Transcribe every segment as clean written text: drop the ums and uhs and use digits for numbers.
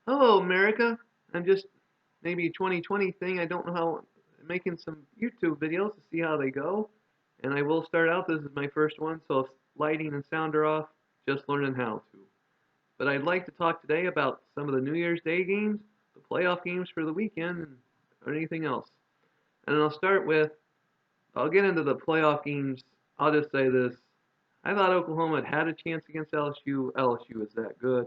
Hello, America. I'm just maybe a 2020 thing. I don't know how making some YouTube videos to see how they go. And I will start out. This is my first one, so if lighting and sound are off, just learning how to. But I'd like to talk today about some of the New Year's Day games, the playoff games for the weekend, or anything else. And I'll get into the playoff games. I'll just say this. I thought Oklahoma had a chance against LSU. LSU is that good.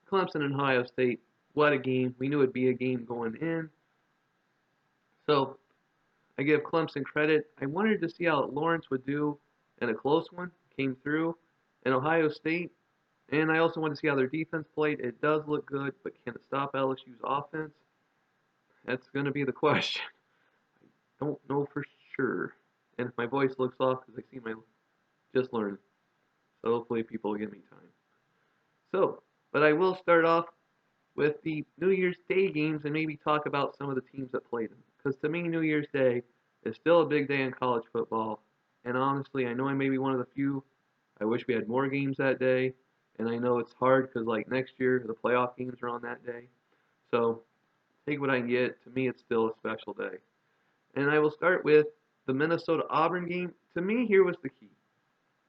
Clemson and Ohio State, what a game. We knew it'd be a game going in. So I give Clemson credit. I wanted to see how Lawrence would do in a close one. Came through. And Ohio State. And I also wanted to see how their defense played. It does look good, but can it stop LSU's offense? That's going to be the question. I don't know for sure. And if my voice looks off because I see my just learning. So hopefully people will give me time. So, but I will start off with the New Year's Day games and maybe talk about some of the teams that played them. Because to me, New Year's Day is still a big day in college football. And honestly, I know I may be one of the few. I wish we had more games that day. And I know it's hard because, like, next year, the playoff games are on that day. So take what I can get. To me, it's still a special day. And I will start with the Minnesota Auburn game. To me, here was the key.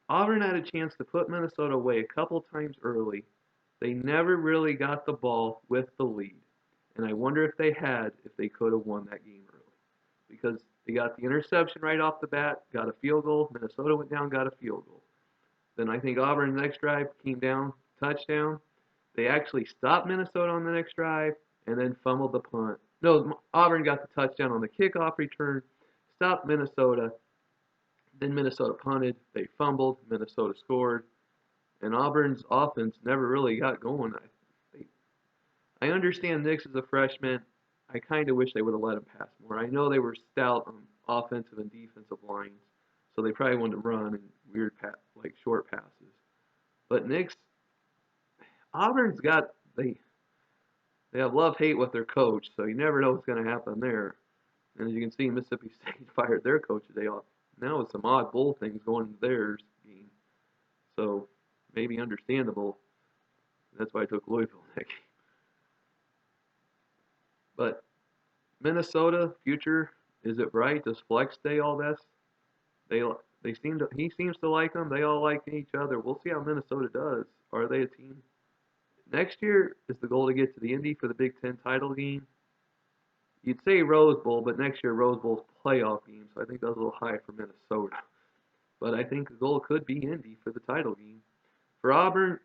Auburn had a chance to put Minnesota away a couple times early. They never really got the ball with the lead. And I wonder if they could have won that game early. Because they got the interception right off the bat, got a field goal. Minnesota went down, got a field goal. Then I think Auburn the next drive came down, touchdown. They actually stopped Minnesota on the next drive and then fumbled the punt. No, Auburn got the touchdown on the kickoff return, stopped Minnesota. Then Minnesota punted. They fumbled. Minnesota scored. And Auburn's offense never really got going. I understand Nix is a freshman. I kind of wish they would have let him pass more. I know they were stout on offensive and defensive lines, so they probably wanted to run and weird like short passes. But Nix, Auburn's got they have love hate with their coach, so you never know what's going to happen there. And as you can see, Mississippi State fired their coach today off. Now with some odd bull things going into theirs game, so maybe understandable. That's why I took Louisville that game. But Minnesota future, is it bright? Does Flex stay all this? They they seem to he seems to like them. They all like each other. We'll see how Minnesota does. Are they a team? Next year is the goal to get to the Indy for the Big Ten title game. You'd say Rose Bowl, but next year Rose Bowl's playoff game, so I think that's a little high for Minnesota. But I think the goal could be Indy for the title game. For Auburn,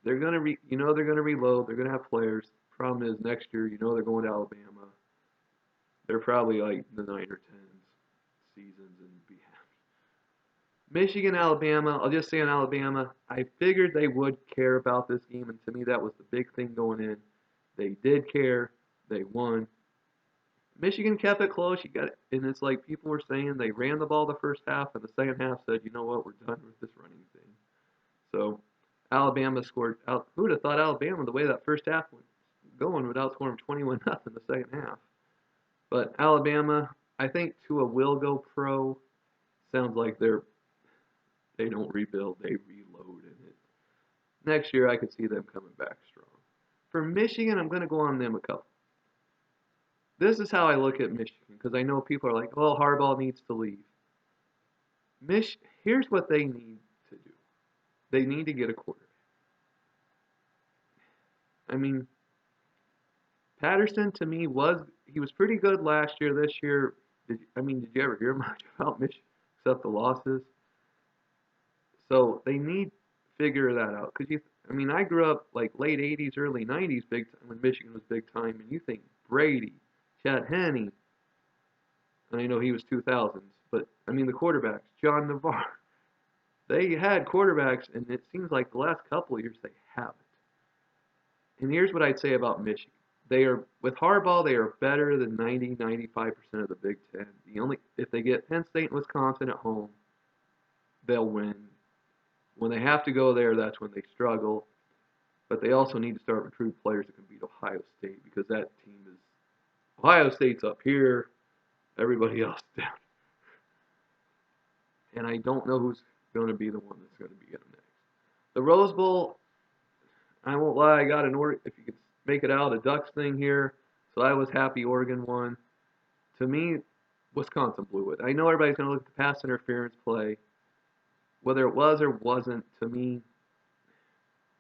they're gonna reload. They're gonna have players. Problem is next year, they're going to Alabama. They're probably like the 9 or 10 seasons and be happy. Michigan, Alabama. I'll just say on Alabama, I figured they would care about this game, and to me that was the big thing going in. They did care. They won. Michigan kept it close. You got it, and it's like people were saying they ran the ball the first half, and the second half said, you know what, we're done with this running thing. So Alabama scored out. Who'd have thought Alabama, the way that first half went going, would outscore them 21 nothing the second half. But Alabama, I think Tua will go pro. Sounds like they don't rebuild, they reload in it. Next year, I could see them coming back strong. For Michigan, I'm going to go on them a couple. This is how I look at Michigan because I know people are like, "Oh, Harbaugh needs to leave." Here's what they need to do. They need to get a quarterback. I mean, Patterson to me was pretty good last year. This year, did you ever hear much about Michigan except the losses? So they need to figure that out. I grew up like late '80s, early '90s, big time when Michigan was big time, and you think Brady, Chad Henne, and I know he was 2000s, but I mean the quarterbacks, John Navarre, they had quarterbacks, and it seems like the last couple of years they haven't. And here's what I'd say about Michigan. They are with Harbaugh, they are better than 90-95% of the Big Ten. If they get Penn State and Wisconsin at home, they'll win. When they have to go there, that's when they struggle. But they also need to start recruiting players that can beat Ohio State because that team is Ohio State's up here, everybody else down. And I don't know who's going to be the one that's going to be getting next. The Rose Bowl, I won't lie, I got an Oregon, if you could make it out, a Ducks thing here. So I was happy Oregon won. To me, Wisconsin blew it. I know everybody's going to look at the pass interference play. Whether it was or wasn't, to me,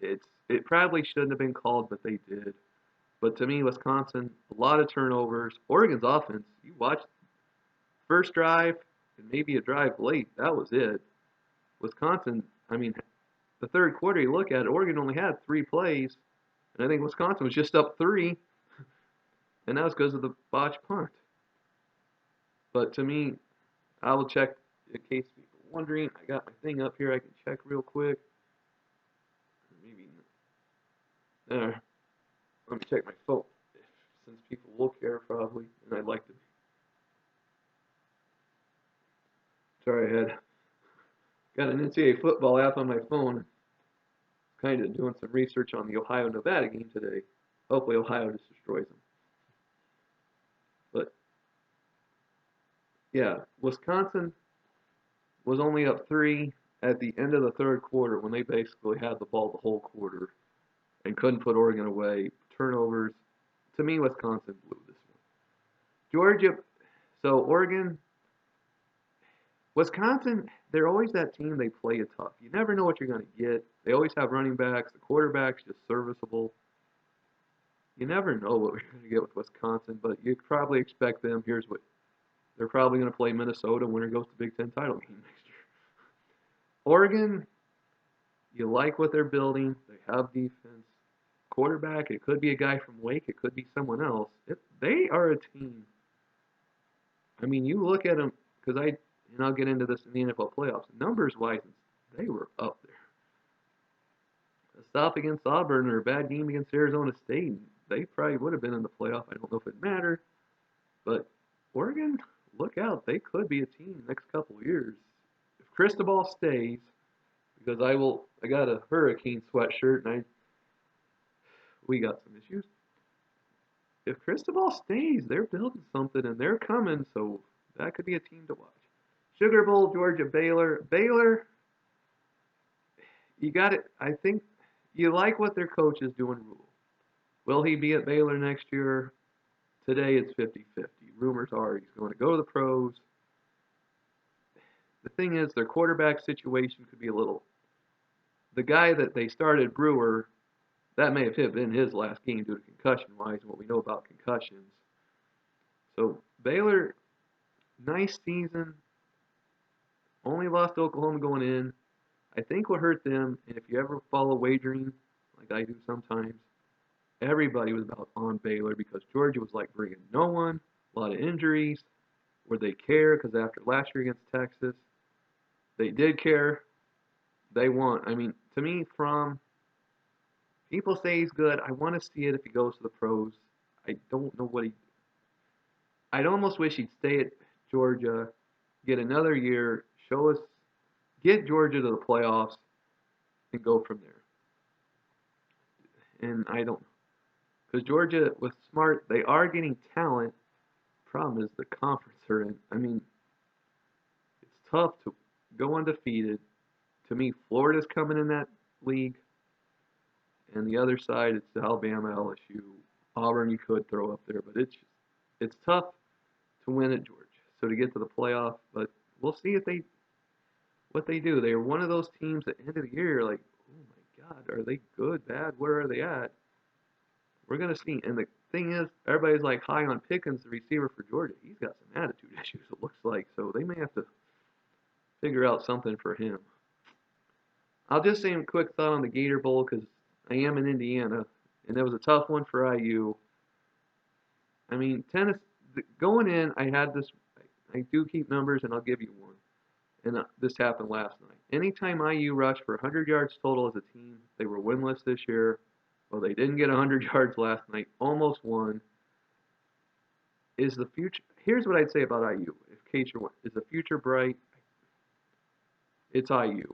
it probably shouldn't have been called, but they did. But to me, Wisconsin, a lot of turnovers. Oregon's offense, you watch first drive and maybe a drive late. That was it. Wisconsin, I mean, the third quarter, you look at it, Oregon only had 3 plays, and I think Wisconsin was just up 3, and that was because of the botched punt. But to me, I will check in case people are wondering. I got my thing up here. I can check real quick. Maybe there. Let me check my phone, since people will care probably, and I'd like to. Sorry, I had got an NCAA football app on my phone. Kind of doing some research on the Ohio-Nevada game today. Hopefully Ohio just destroys them. But yeah, Wisconsin was only up 3 at the end of the third quarter when they basically had the ball the whole quarter and couldn't put Oregon away. Turnovers. To me, Wisconsin blew this one. Georgia. So Oregon, Wisconsin, they're always that team. They play it tough. You never know what you're going to get. They always have running backs. The quarterback's just serviceable. You never know what we're going to get with Wisconsin, but you'd probably expect them. Here's what they're probably going to play Minnesota. Winner goes to Big Ten title game next year. Oregon, you like what they're building. They have defense. Quarterback, it could be a guy from Wake. It could be someone else. They are a team. I mean, you look at them, because and I'll get into this in the NFL playoffs. Numbers wise, they were up there. A stop against Auburn or a bad game against Arizona State, they probably would have been in the playoff. I don't know if it mattered, but Oregon, look out. They could be a team next couple of years. If Cristobal stays, because I got a Hurricane sweatshirt, and we got some issues. If Cristobal stays, they're building something, and they're coming, so that could be a team to watch. Sugar Bowl, Georgia, Baylor. Baylor, you got it. I think you like what their coach is doing, Rule. Will he be at Baylor next year? Today it's 50-50. Rumors are he's going to go to the pros. The thing is, their quarterback situation could be a little. The guy that they started, Brewer, that may have been his last game due to concussion-wise and what we know about concussions. So Baylor, nice season. Only lost to Oklahoma going in. I think what hurt them, and if you ever follow wagering, like I do sometimes, everybody was about on Baylor because Georgia was like bringing no one, a lot of injuries. Would they care? Because after last year against Texas, they did care. They won. I mean, to me, from people say he's good. I want to see it if he goes to the pros. I don't know what he. I'd almost wish he'd stay at Georgia, get another year, show us, get Georgia to the playoffs, and go from there. And I don't, because Georgia was smart. They are getting talent. Problem is the conference they're in. I mean, it's tough to go undefeated. To me, Florida's coming in that league, and the other side it's Alabama, LSU, Auburn. You could throw up there, but it's tough to win at Georgia. So to get to the playoff, but we'll see if they what they do. They are one of those teams at the end of the year, like, oh my God, are they good, bad? Where are they at? We're gonna see. And the thing is, everybody's like high on Pickens, the receiver for Georgia. He's got some attitude issues, it looks like. So they may have to figure out something for him. I'll just say a quick thought on the Gator Bowl because I am in Indiana, and that was a tough one for IU. I mean, tennis going in, I had this. I do keep numbers, and I'll give you one. And this happened last night. Anytime IU rushed for 100 yards total as a team, they were winless this year. Well, they didn't get 100 yards last night. Almost won. Is the future? Here's what I'd say about IU. If Cater won, is the future bright? It's IU.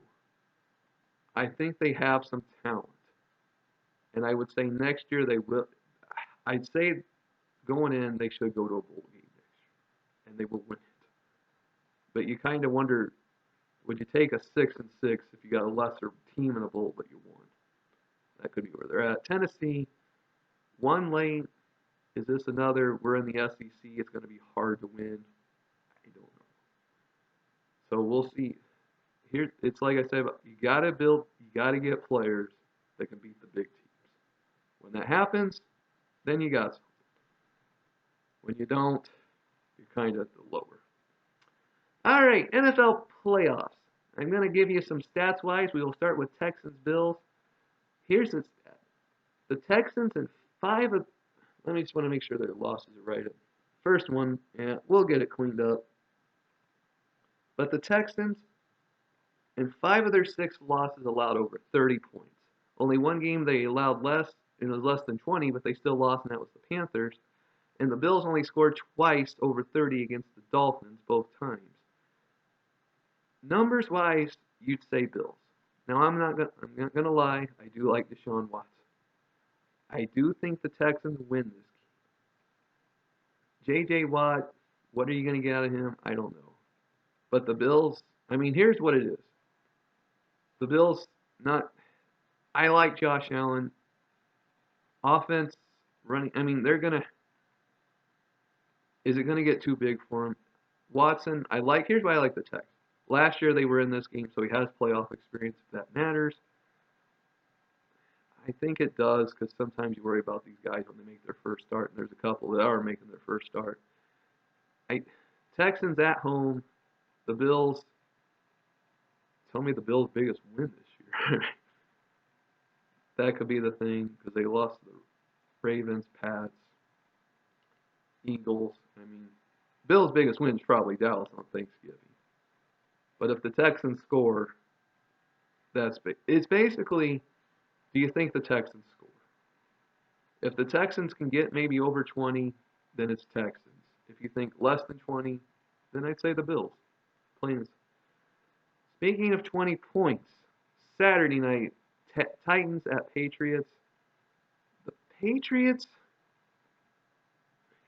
I think they have some talent, and I would say next year they will. I'd say going in, they should go to a bowl game next year, and they will win it. But you kind of wonder, would you take a 6-6 if you got a lesser team in a bowl but you won? That could be where they're at. Tennessee, one late. Is this another? We're in the SEC. It's going to be hard to win. I don't know. So we'll see. Here, it's like I said, you got to build, you got to get players that can beat the big teams. When that happens, then you got something. When you don't, you're kind of at the lower. All right, NFL playoffs. I'm going to give you some stats wise. We will start with Texans Bills. Here's the stat. The Texans in five of, let me just want to make sure their losses are right. First one, yeah, we'll get it cleaned up. But the Texans, in five of their six losses, allowed over 30 points. Only one game they allowed less, and it was less than 20, but they still lost, and that was the Panthers. And the Bills only scored twice over 30 against the Dolphins, both times. Numbers wise, you'd say Bills. Now I'm not gonna lie. I do like Deshaun Watson. I do think the Texans win this game. J.J. Watt, what are you gonna get out of him? I don't know. But the Bills, I mean, here's what it is. The Bills, not. I like Josh Allen. Offense, running. I mean, they're gonna. Is it gonna get too big for him? Watson, I like. Here's why I like the Texans. Last year they were in this game, so he has playoff experience if that matters. I think it does because sometimes you worry about these guys when they make their first start, and there's a couple that are making their first start. Texans at home, the Bills. Tell me the Bills' biggest win this year. That could be the thing because they lost to the Ravens, Pats, Eagles. I mean, Bills' biggest win is probably Dallas on Thanksgiving. But if the Texans score, that's big. It's basically, do you think the Texans score? If the Texans can get maybe over 20, then it's Texans. If you think less than 20, then I'd say the Bills. Plain. Speaking of 20 points, Saturday night, Titans at Patriots. The Patriots,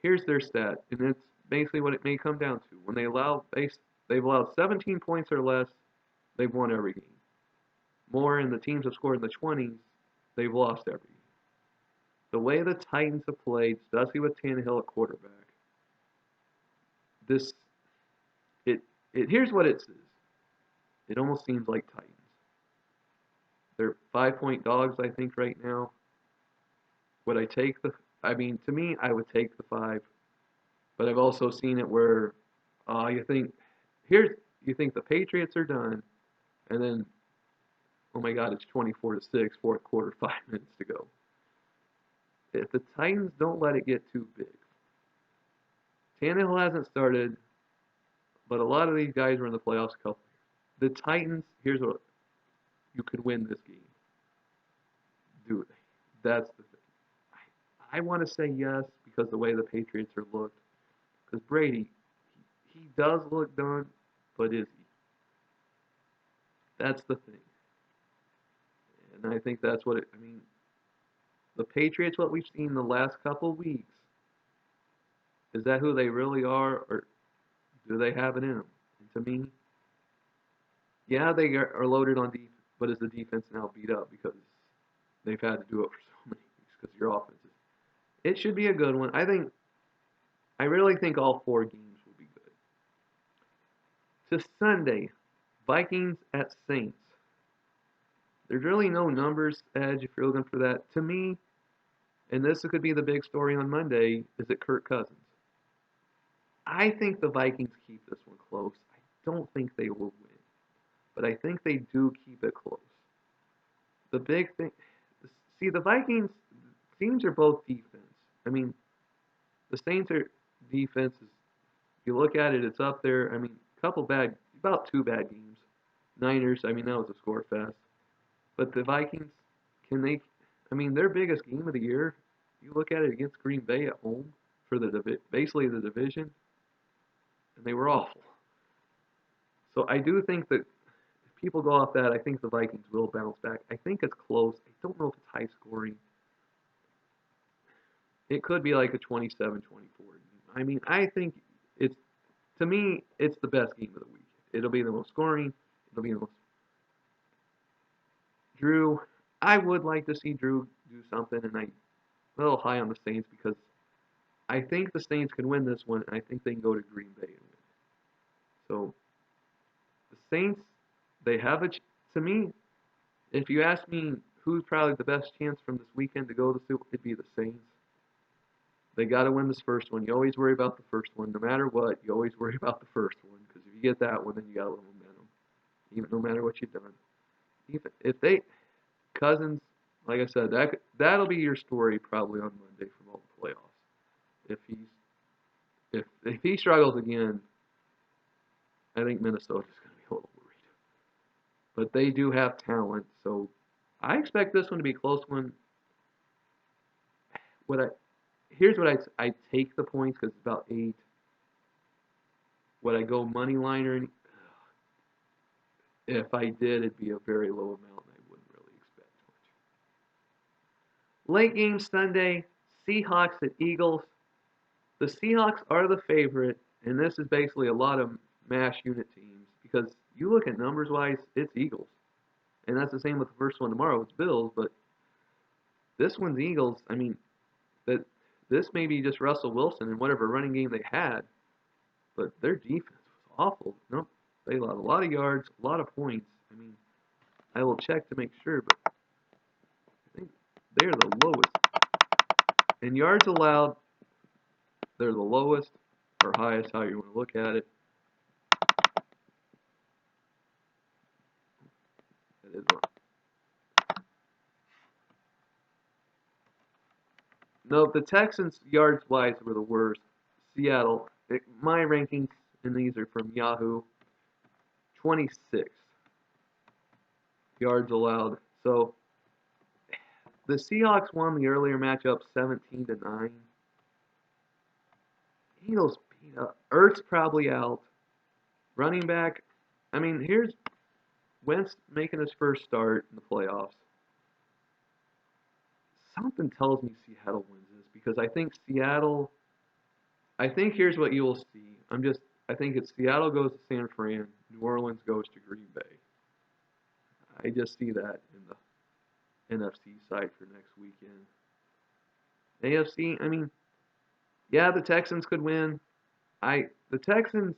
here's their stat, and it's basically what it may come down to. When they've allowed 17 points or less, they've won every game. More, and the teams have scored in the 20s, they've lost every game. The way the Titans have played, especially with Tannehill at quarterback, here's what it says. It almost seems like Titans. They're 5-point dogs, I think, right now. Would I take to me, I would take the 5. But I've also seen it where you think the Patriots are done, and then, oh my God, it's 24-6, fourth quarter, 5 minutes to go. If the Titans don't let it get too big, Tannehill hasn't started, but a lot of these guys were in the playoffs a couple years. The Titans, here's what you could win this game. Do it. That's the thing. I want to say yes because the way the Patriots are looked. Because Brady, he does look done, but is he? That's the thing. And I think that's what I mean, the Patriots, what we've seen the last couple weeks, is that who they really are, or do they have it in them? And to me, yeah, they are loaded on defense, but is the defense now beat up because they've had to do it for so many weeks because your offense is. It should be a good one. I really think all 4 games will be good. To Sunday, Vikings at Saints. There's really no numbers edge if you're looking for that. To me, and this could be the big story on Monday, is it Kirk Cousins? I think the Vikings keep this one close. I don't think they will win, but I think they do keep it close. The big thing, see, the Vikings teams are both defense. I mean, the Saints are defense is. If you look at it, it's up there. I mean, about 2 bad games. Niners, I mean, that was a score fest. But the Vikings, can they? I mean, their biggest game of the year. You look at it against Green Bay at home for basically the division, and they were awful. So I do think that if people go off that, I think the Vikings will bounce back. I think it's close. I don't know if it's high scoring. It could be like a 27-24. I mean, I think to me, it's the best game of the week. It'll be the most scoring. It'll be the most. Drew, I would like to see Drew do something, and I'm a little high on the Saints because I think the Saints can win this one, and I think they can go to Green Bay and win. So the Saints, they have to me, if you ask me who's probably the best chance from this weekend to go to the Super, it'd be the Saints. They got to win this first one. You always worry about the first one. No matter what, you always worry about the first one because if you get that one, then you got a little momentum. Even no matter what you've done. Even if they Cousins, like I said, that'll be your story probably on Monday from all the playoffs. If he struggles again, I think Minnesota's going to be a little worried. But they do have talent, so I expect this one to be a close one. What I Here's what I take the points because it's about 8. Would I go money line or if I did, it'd be a very low amount, and I wouldn't really expect much. Late game Sunday, Seahawks at Eagles. The Seahawks are the favorite, and this is basically a lot of mash unit teams because you look at numbers wise, it's Eagles, and that's the same with the first one tomorrow. It's Bills, but this one's Eagles. I mean, that this may be just Russell Wilson and whatever running game they had, but their defense was awful. No, they allowed a lot of yards, a lot of points. I mean, I will check to make sure, but I think they're the lowest. In yards allowed, they're the lowest or highest, how you want to look at it. That is wrong. No, the Texans yards wise were the worst. Seattle, my rankings, and these are from Yahoo, 26 yards allowed. So the Seahawks won the earlier matchup 17-9. Eagles beat up. Ertz probably out. Running back, I mean, here's Wentz making his first start in the playoffs. Something tells me Seattle wins this because I think here's what you will see. I think it's Seattle goes to San Fran, New Orleans goes to Green Bay. I just see that in the NFC side for next weekend. AFC, I mean, yeah, the Texans could win. The Texans,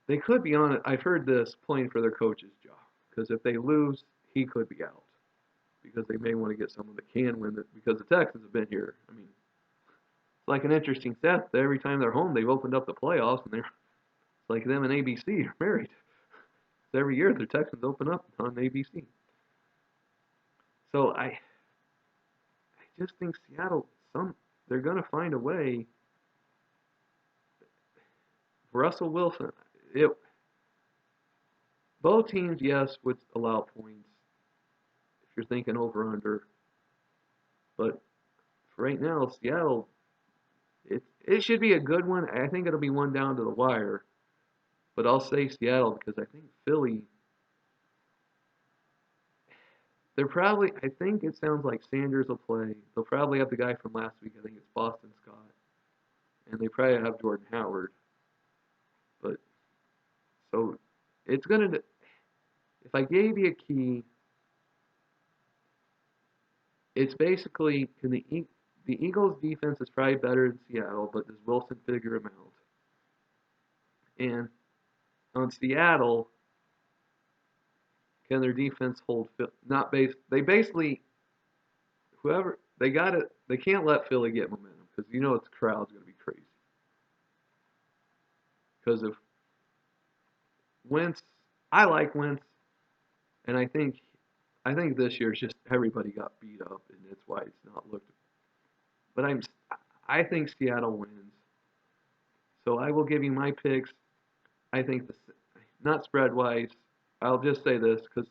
they could be on it. I've heard this playing for their coach's job because if they lose, he could be out because they may want to get someone that can win it because the Texans have been here. I mean, it's like an interesting stat. Every time they're home, they've opened up the playoffs, and it's like them and ABC are married. Every year, the Texans open up on ABC. So I just think Seattle, they're going to find a way. Russell Wilson, both teams, yes, would allow points if you're thinking over under. But for right now, Seattle, it should be a good one. I think it'll be one down to the wire. But I'll say Seattle because I think Philly, I think it sounds like Sanders will play. They'll probably have the guy from last week. I think it's Boston Scott. And they probably have Jordan Howard. But, so, it's going to, if I gave you a key, it's basically, the Eagles' defense is probably better than Seattle, but does Wilson figure him out? And on Seattle, can their defense hold? They basically whoever they can't let Philly get momentum because the crowd's going to be crazy. Because of Wentz, I like Wentz, and I think this year just everybody got beat up, and that's why it's not looked. But I think Seattle wins, so I will give you my picks. I think not spread wise. I'll just say this because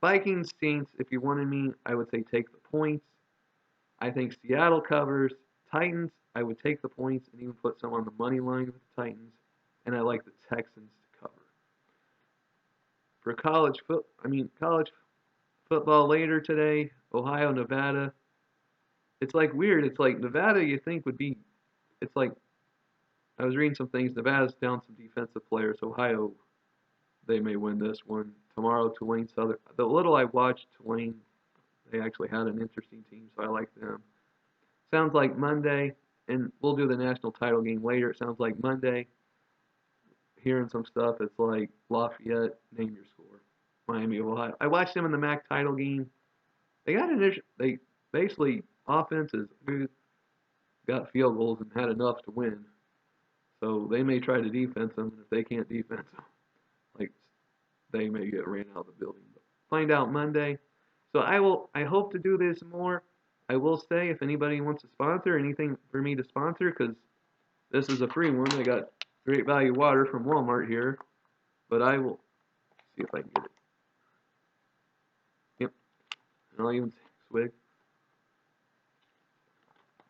Vikings Saints, if you wanted me, I would say take the points. I think Seattle covers. Titans, I would take the points and even put some on the money line with the Titans. And I like the Texans to cover. For college football later today, Ohio, Nevada. It's like weird. It's like Nevada you think would be, it's like, I was reading some things. Nevada's down some defensive players. Ohio they may win this one. Tomorrow, Tulane Southern. The little I watched, Tulane, they actually had an interesting team, so I like them. Sounds like Monday, and we'll do the national title game later. It sounds like Monday. Hearing some stuff, it's like Lafayette, name your score. Miami of Ohio. I watched them in the MAC title game. They got they basically offenses got field goals and had enough to win. So they may try to defense them, and if they can't defense them, like they may get ran out of the building. But find out Monday. So I hope to do this more. I will say if anybody wants to sponsor anything for me to sponsor, because this is a free one. I got Great Value Water from Walmart here, but I will see if I can get it. Yep, and I'll even swig.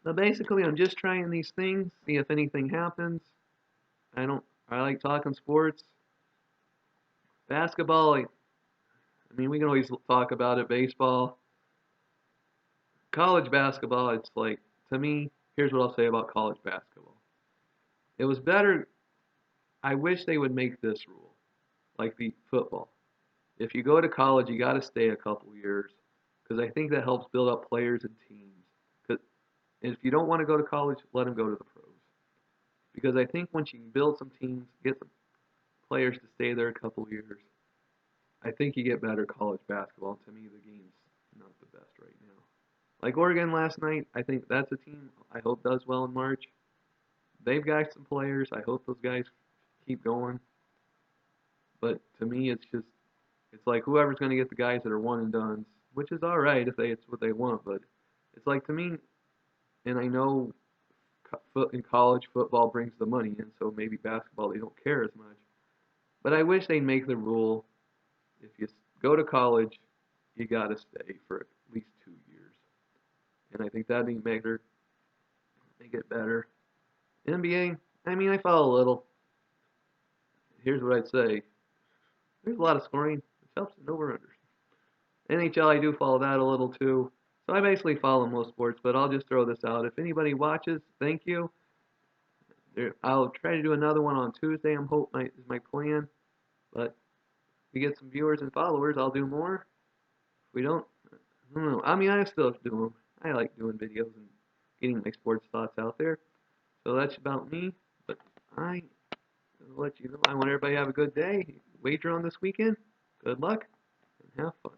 But basically, I'm just trying these things, see if anything happens. I like talking sports. Basketball, I mean, we can always talk about it. Baseball, college basketball, it's like, to me, here's what I'll say about college basketball. It was better. I wish they would make this rule, like the football. If you go to college, you got to stay a couple years, because I think that helps build up players and teams. Because if you don't want to go to college, let them go to the pros. Because I think once you build some teams, get some players to stay there a couple years, I think you get better college basketball. To me, the game's not the best right now. Like Oregon last night, I think that's a team I hope does well in March. They've got some players. I hope those guys keep going. But to me, it's like whoever's going to get the guys that are one and done, which is all right if it's what they want. But it's like to me, and I know in college football brings the money in, so maybe basketball they don't care as much. But I wish they'd make the rule if you go to college, you got to stay for at least 2 years. And I think that'd be better, make it better. NBA, I mean, I follow a little. Here's what I'd say. There's a lot of scoring. It helps in over-unders. NHL, I do follow that a little too. So I basically follow most sports, but I'll just throw this out. If anybody watches, thank you. I'll try to do another one on Tuesday. Is my plan. But if we get some viewers and followers, I'll do more. If we don't, I don't know. I mean, I still do them. I like doing videos and getting my sports thoughts out there. So that's about me. But I'll let you know. I want everybody to have a good day. Wager on this weekend. Good luck and have fun.